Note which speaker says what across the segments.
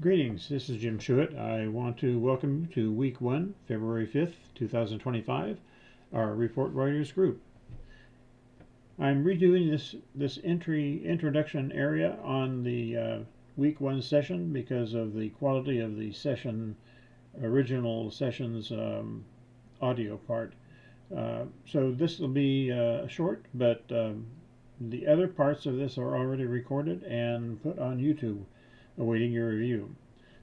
Speaker 1: Greetings, this is Jim Schuett. I want to welcome you to Week 1, February 5th, 2025, our Report Writers group. I'm redoing this introduction area on the Week 1 session because of the quality of the original session's audio part. So this will be short, but the other parts of this are already recorded and put on YouTube, awaiting your review.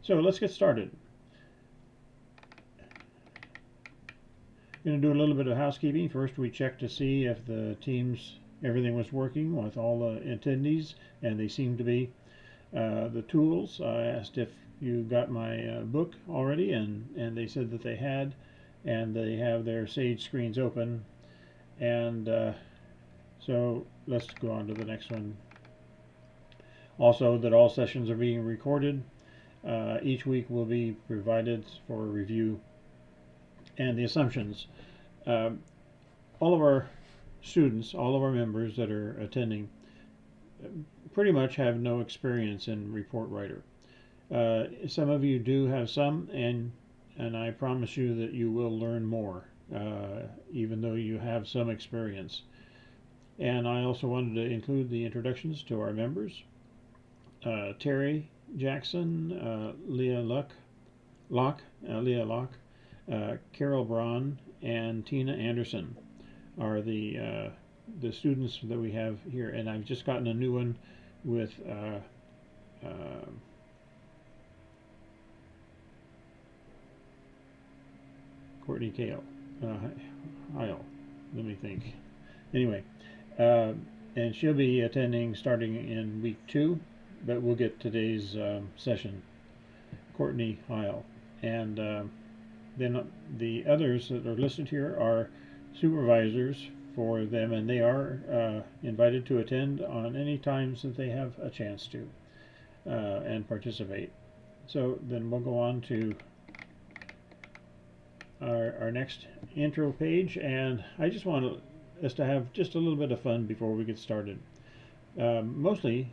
Speaker 1: So let's get started. I'm going to do a little bit of housekeeping. First, we checked to see if everything was working with all the attendees, and they seem to be. The tools, I asked if you got my book already, and they said that they had, and they have their Sage screens open. And so let's go on to the next one. Also, that all sessions are being recorded. Each week will be provided for review. And the assumptions. All of our students, all of our members that are attending, pretty much have no experience in Report Writer. Some of you do have some, and I promise you that you will learn more, even though you have some experience. And I also wanted to include the introductions to our members. Terry Jackson, Leah Locke, Carol Braun, and Tina Anderson are the students that we have here. And I've just gotten a new one with Courtney Heil. Let me think. Anyway, and she'll be attending starting in week 2, but we'll get today's session. Courtney Heil. And then the others that are listed here are supervisors for them, and they are invited to attend on any times that they have a chance to and participate. So then we'll go on to our next intro page, and I just want us to have just a little bit of fun before we get started. Mostly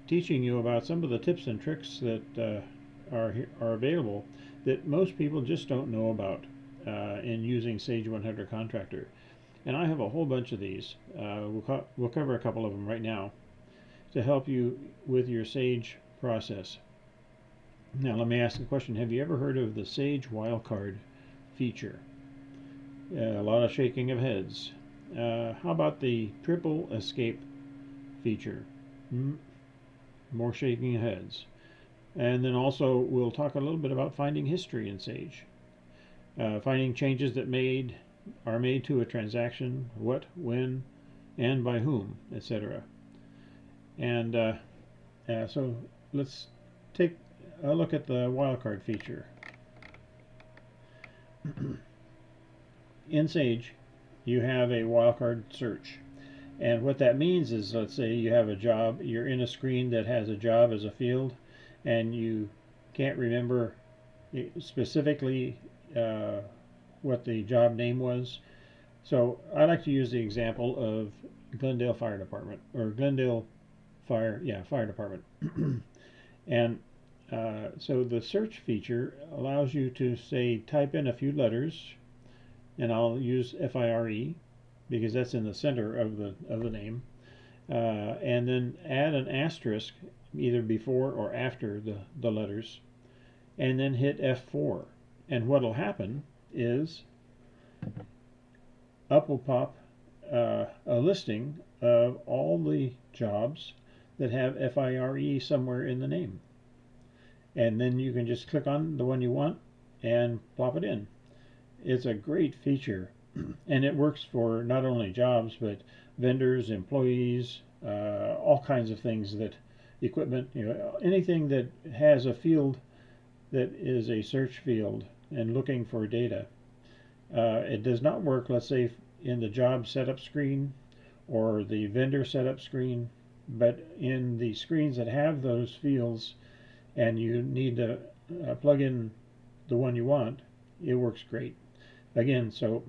Speaker 1: teaching you about some of the tips and tricks that are available that most people just don't know about in using Sage 100 Contractor. And I have a whole bunch of these. We'll cover a couple of them right now to help you with your Sage process. Now let me ask a question. Have you ever heard of the Sage wildcard feature? A lot of shaking of heads. How about the triple escape feature? More shaking of heads. And then also we'll talk a little bit about finding history in Sage. Finding changes that are made to a transaction, what, when, and by whom, etc. And so let's take a look at the wildcard feature. In Sage, you have a wildcard search. And what that means is, let's say you have a job, you're in a screen that has a job as a field, and you can't remember specifically what the job name was. So I like to use the example of Glendale Fire Department, or Glendale Fire Department. And so the search feature allows you to say type in a few letters, and I'll use FIRE because that's in the center of the name, and then add an asterisk either before or after the letters, and then hit F4. And what will happen is up will pop a listing of all the jobs that have FIRE somewhere in the name. And then you can just click on the one you want and plop it in. It's a great feature, and it works for not only jobs but vendors, employees, all kinds of things, that equipment, anything that has a field that is a search field and looking for data. It does not work, let's say, in the job setup screen or the vendor setup screen, but in the screens that have those fields and you need to plug in the one you want, it works great. Again, so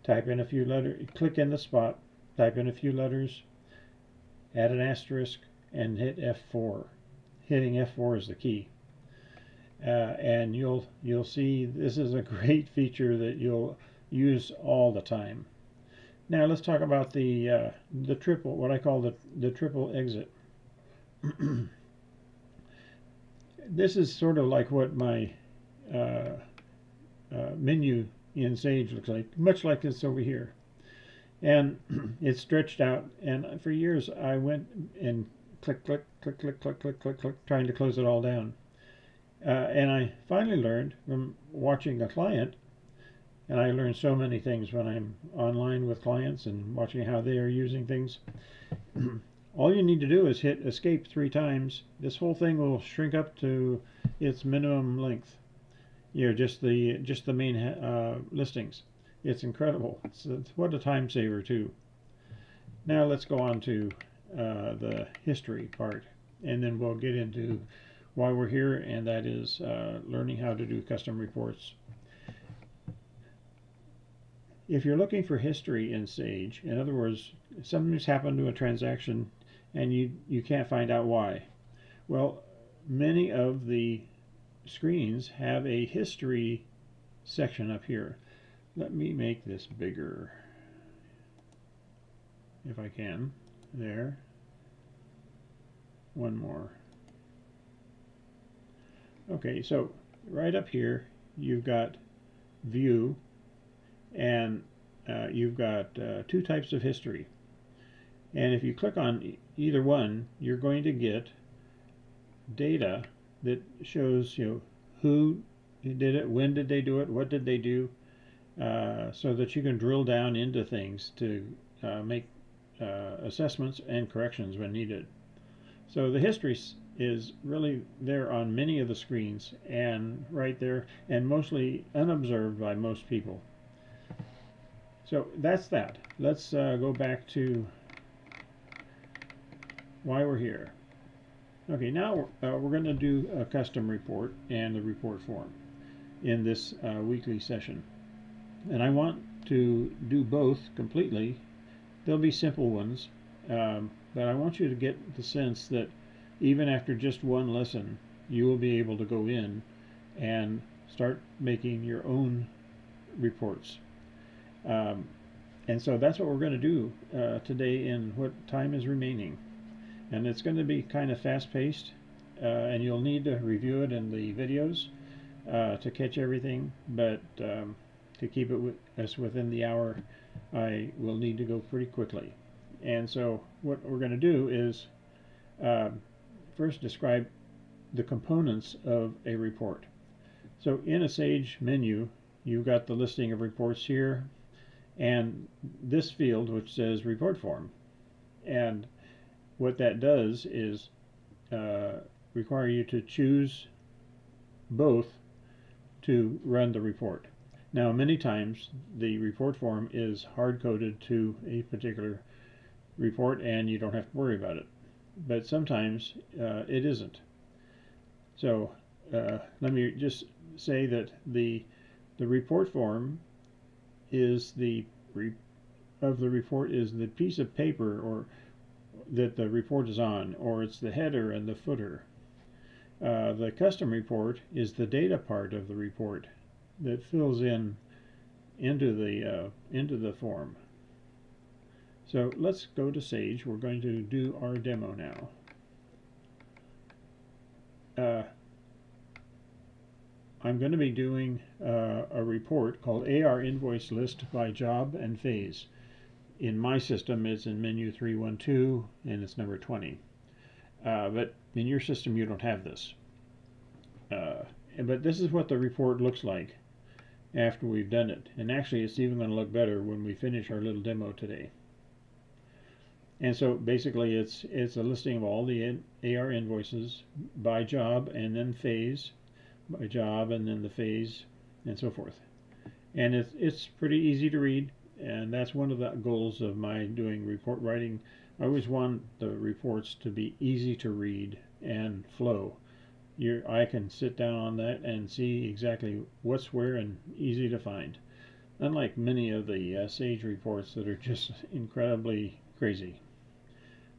Speaker 1: type in a few letters, click in the spot, type in a few letters, add an asterisk, and hit F4. hitting F4 is the key. And you'll see this is a great feature that you'll use all the time. Now let's talk about the triple, what I call the triple exit. This is sort of like what my menu in Sage looks like, much like this over here. And it's stretched out, and for years I went and click, click, click, click, click, click, click, click, trying to close it all down. And I finally learned from watching a client, and I learn so many things when I'm online with clients and watching how they are using things. All you need to do is hit escape 3 times. This whole thing will shrink up to its minimum length. You know, just the main listings. It's incredible. What a time saver too. Now let's go on to the history part, and then we'll get into why we're here, and that is learning how to do custom reports. If you're looking for history in Sage, in other words, something's happened to a transaction and you can't find out why. Well, many of the screens have a history section up here. Let me make this bigger if I can. There. One more. Okay, so right up here you've got view, and you've got 2 types of history. And if you click on either one, you're going to get data that shows, you know, who did it, when did they do it, what did they do, so that you can drill down into things to make assessments and corrections when needed. So the history is really there on many of the screens, and right there, and mostly unobserved by most people. So that's that. Let's go back to why we're here. Okay, now we're going to do a custom report and the report form in this weekly session. And I want to do both completely. There'll be simple ones, but I want you to get the sense that even after just one lesson, you will be able to go in and start making your own reports. And so that's what we're going to do today in what time is remaining. And it's going to be kind of fast-paced, and you'll need to review it in the videos to catch everything, but to keep us within the hour, I will need to go pretty quickly. And so what we're going to do is first describe the components of a report. So in a Sage menu, you've got the listing of reports here, and this field which says report form. And what that does is require you to choose both to run the report. Now, many times the report form is hard-coded to a particular report and you don't have to worry about it. But sometimes it isn't. So let me just say that the report form is the report is the piece of paper or that the report is on, or it's the header and the footer. The custom report is the data part of the report that fills in into the form. So let's go to Sage. We're going to do our demo now. I'm going to be doing a report called AR Invoice List by Job and Phase. In my system, it's in menu 312 and it's number 20. But in your system, you don't have this. But this is what the report looks like after we've done it. And actually, it's even going to look better when we finish our little demo today. And so basically, it's a listing of all the AR invoices by job and then phase, by job and then the phase, and so forth. And it's pretty easy to read. And that's one of the goals of my doing report writing. I always want the reports to be easy to read and flow. I can sit down on that and see exactly what's where and easy to find. Unlike many of the Sage reports that are just incredibly crazy.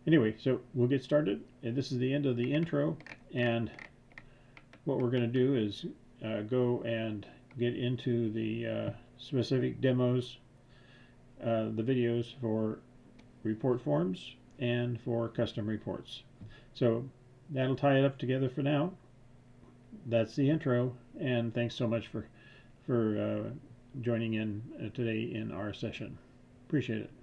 Speaker 1: Anyway, so we'll get started. And this is the end of the intro, And what we're going to do is go and get into the specific demos, the videos for report forms and for custom reports. So that'll tie it up together for now. That's the intro, and thanks so much for joining in today in our session. Appreciate it.